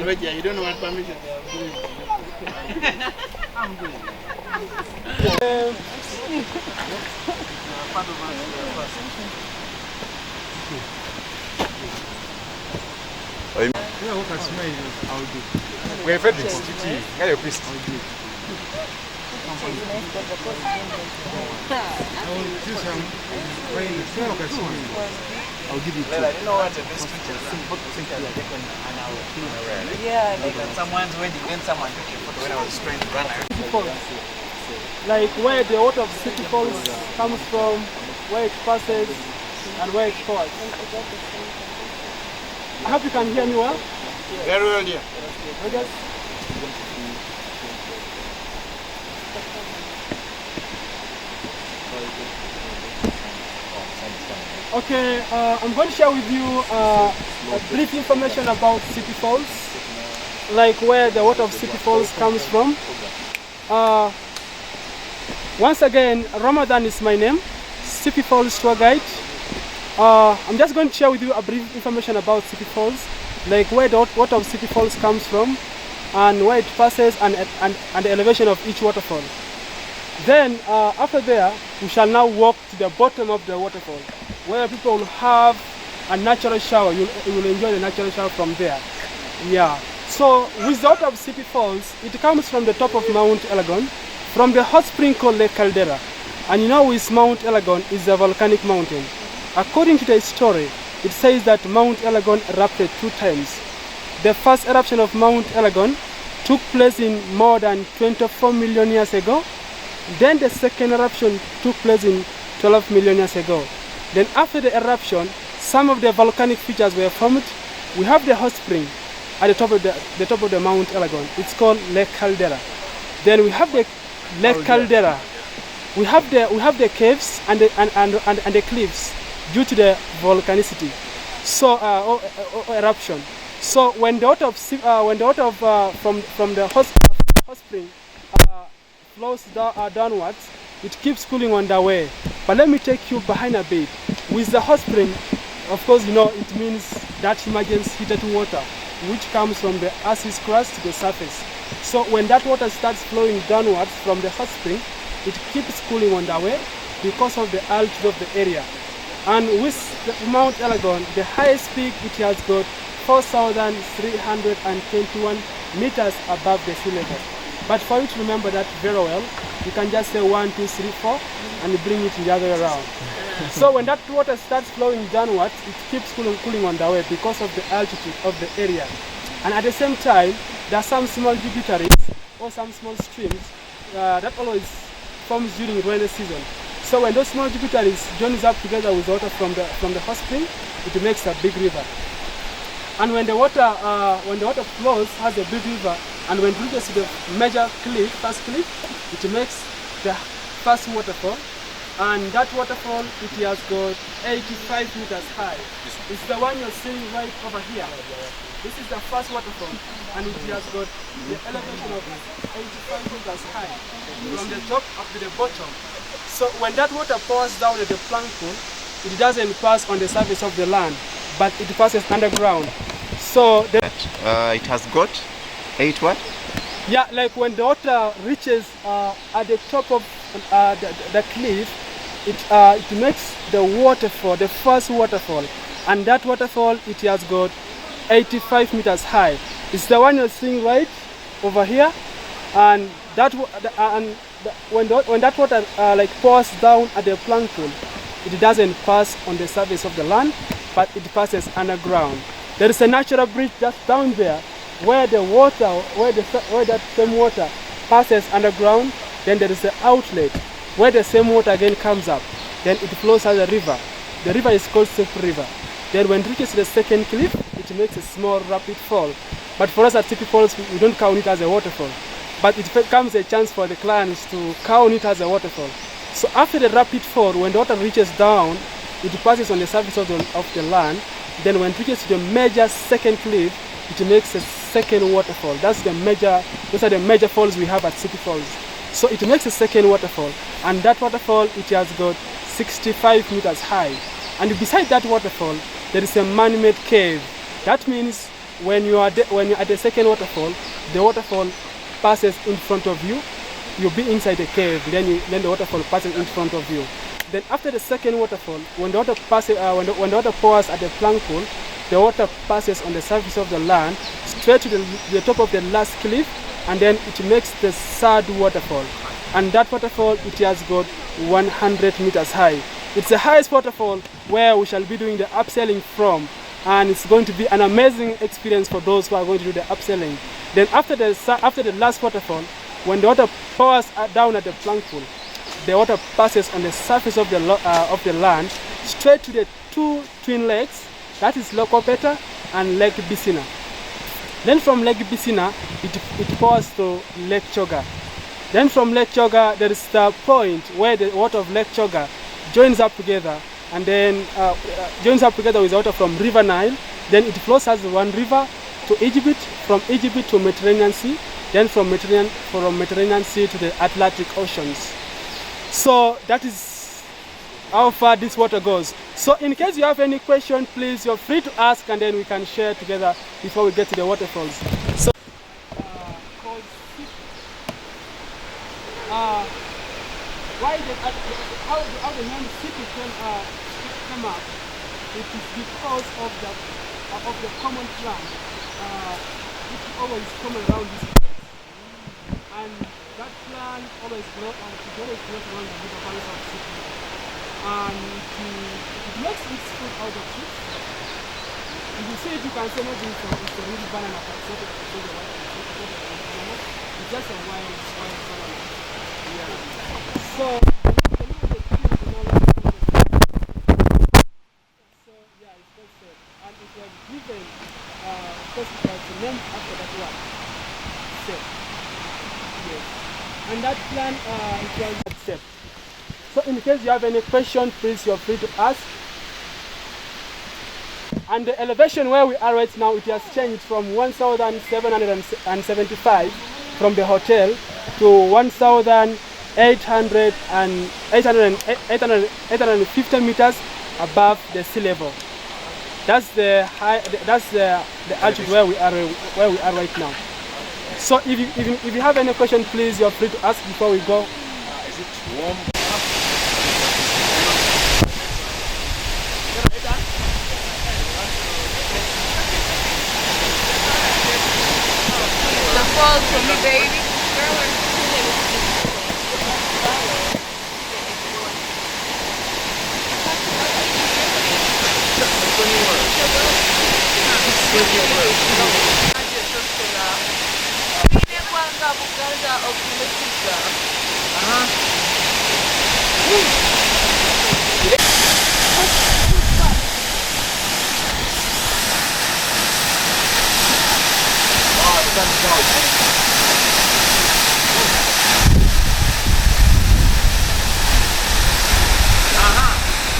But yeah, you don't want permission. I'm good. We're very good. I'll give you two. I don't know what the best pictures are. Both pictures are taken an hour. Yeah, like at someone's wedding, when someone took a photo when I was trying to run away. Like where the water of Sipi Falls comes from, where it passes, and where it pours. I hope you can hear me well. Very well, dear. Okay. Okay, I'm going to share with you brief information about Sipi Falls, like where the water of Sipi Falls comes from. Once again, Ramadan is my name, Sipi Falls tour guide. I'm just going to share with you a brief information about Sipi Falls, like where the water of Sipi Falls comes from, and where it passes, and the elevation of each waterfall. Then, after there, we shall now walk to the bottom of the waterfall, where people will have a natural shower. You will enjoy the natural shower from there. Yeah. So, with the water of Sipi Falls, it comes from the top of Mount Elgon, from the hot spring called Lake Caldera. And you know, with Mount Elgon is a volcanic mountain. According to the story, it says that Mount Elgon erupted 2 times. The first eruption of Mount Elgon took place in more than 24 million years ago. Then the second eruption took place in 12 million years ago. Then after the eruption, some of the volcanic features were formed. We have the hot spring at the top of the Mount Elgon. It's called Lake Caldera. Then we have the Lake Caldera. We have the caves and the cliffs due to the volcanicity. So eruption. So when the water from the hot spring flows downwards, it keeps cooling on the way. But let me take you behind a bit. With the hot spring, of course, you know, it means that emergence heated water, which comes from the Earth's crust to the surface. So when that water starts flowing downwards from the hot spring, it keeps cooling on the way because of the altitude of the area. And with Mount Elgon, the highest peak it has got 4,321 meters above the sea level. But for you to remember that very well, you can just say 1, 2, 3, 4 and bring it the other way around. So when that water starts flowing downwards, it keeps cooling on the way because of the altitude of the area. And at the same time, there are some small tributaries or some small streams that always forms during rainy season. So when those small tributaries joins up together with water from the hot spring, it makes a big river. And when the water flows, has a big river, and when it reaches the major cliff, first cliff, it makes the first waterfall. And that waterfall, it has got 85 meters high. It's the one you're seeing right over here. This is the first waterfall, and it has got the elevation of 85 meters high, from the top up to the bottom. So when that water pours down at the plankton, it doesn't pass on the surface of the land, but it passes underground. So it has got 8 what? Yeah, like when the water reaches at the top of the cliff, it makes the waterfall, the first waterfall, and that waterfall, it has got 85 meters high. It's the one you're seeing right over here, and when that water like pours down at the plankton, it doesn't pass on the surface of the land, but it passes underground. There is a natural bridge just down there where the water, where that same water passes underground. Then there is an outlet where the same water again comes up. Then it flows as a river. The river is called Sipi River. Then when it reaches the second cliff, it makes a small rapid fall. But for us at Sipi Falls, we don't count it as a waterfall. but it becomes a chance for the clients to count it as a waterfall. So after the rapid fall, when the water reaches down, it passes on the surface of the land. Then when it reaches to the major second cliff, it makes a second waterfall. Those are the major falls we have at Sipi Falls. So it makes a second waterfall, and that waterfall, it has got 65 meters high. And beside that waterfall, there is a man-made cave. That means when you are at the second waterfall, the waterfall passes in front of you. You'll be inside the cave, then the waterfall passes in front of you. Then after the second waterfall, when the water passes, when the water pours at the plank pool, the water passes on the surface of the land straight to the top of the last cliff, and then it makes the third waterfall. And that waterfall, it has got 100 meters high. It's the highest waterfall where we shall be doing the upselling from, and it's going to be an amazing experience for those who are going to do the upselling. Then after the last waterfall, when the water pours down at the plank pool, the water passes on the surface of the land straight to the two twin lakes, that is Lokopeta and Lake Bisina. Then from Lake Bisina, it pours to Lake Choga. Then from Lake Choga, there is the point where the water of Lake Choga joins up together, and then joins up together with the water from River Nile. Then it flows as one river to Egypt, from Egypt to Mediterranean Sea, then from Mediterranean Sea to the Atlantic Oceans. So that is how far this water goes. So in case you have any question, please, you're free to ask, and then we can share together before we get to the waterfalls. So how the name Sipi came up? It is because of the common plant which always common around this place, and that plant always grows around the river valleys of Sipi, and it makes its food out of it. If you see it, you can say maybe it's a real banana, but it's not a banana. It's just a wild banana. Yeah. So yeah, it's called so, and it was given because it was named after that one. So yes, and that plant it was that shape. So in case you have any question, please, you're free to ask. And the elevation where we are right now, it has changed from 1,775 from the hotel to 1,850 meters above the sea level. That's the altitude where we are right now. So if you have any question, please, you're free to ask before we go. Is it warm? The falls for me, baby.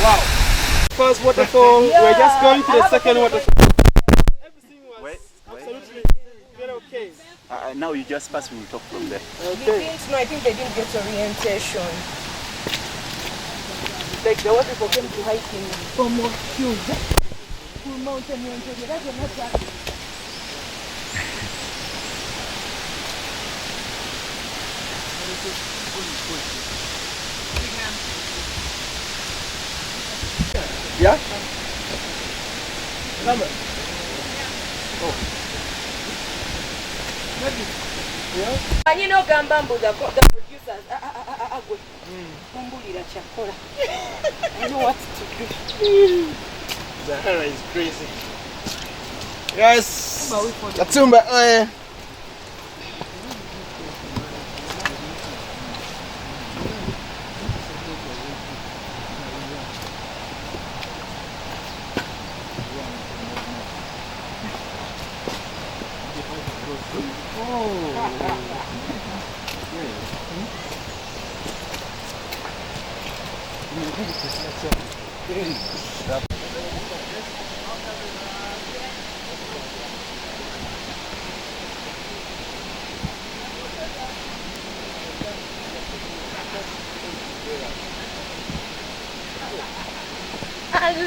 Wow. First waterfall, we're just going to the second waterfall. Everything was absolutely very okay. Now you just pass, we will talk from there. Okay. I think they didn't get orientation. Like the water people came to hiking from huge full mountain. That's not Yeah? Number? Oh. And you know Gambambo, the producers, I know what to do. Zahara is crazy. Yes. Katumba. I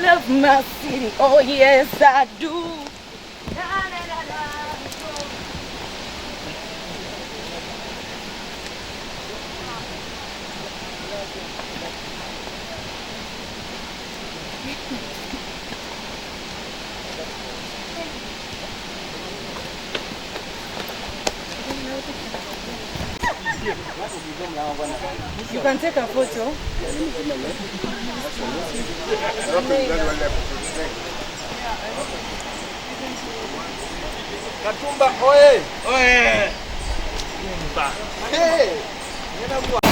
love my city, oh yes I do. Na, na, na, na. You can take a photo. Katumba oye! Oye! Hey!